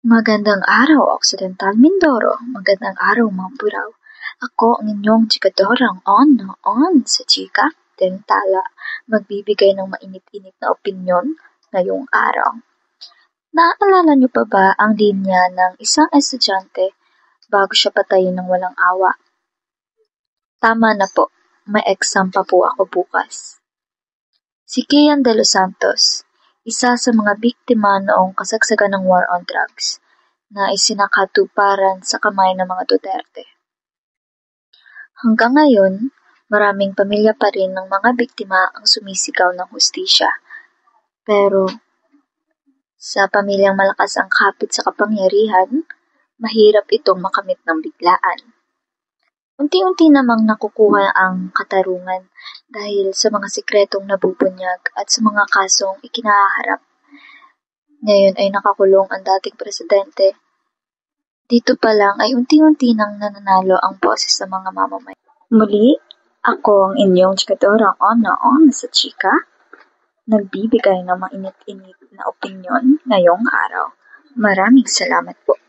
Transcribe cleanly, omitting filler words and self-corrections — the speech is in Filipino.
Magandang araw, Occidental Mindoro. Magandang araw, mga buraw. Ako ang inyong chikadorang on sa chika, Dentala, magbibigay ng mainit-init na opinyon ngayong araw. Naaalala niyo pa ba ang linya ng isang estudyante bago siya patayin ng walang awa? Tama na po, may exam pa po ako bukas. Si Kian de los Santos, isa sa mga biktima noong kasagsagan ng war on drugs na isinakatuparan sa kamay ng mga Duterte. Hanggang ngayon, maraming pamilya pa rin ng mga biktima ang sumisigaw ng hustisya. Pero sa pamilyang malakas ang kapit sa kapangyarihan, mahirap itong makamit ng biglaan. Unti-unti namang nakukuha ang katarungan dahil sa mga sikretong nabubunyag at sa mga kasong ikinaharap. Ngayon ay nakakulong ang dating presidente. Dito pa lang ay unti-unti nang nananalo ang boses sa mga mamamayan. Muli, ako ang inyong chikadora on sa chika, nagbibigay ng mainit-init na opinyon ngayong araw. Maraming salamat po.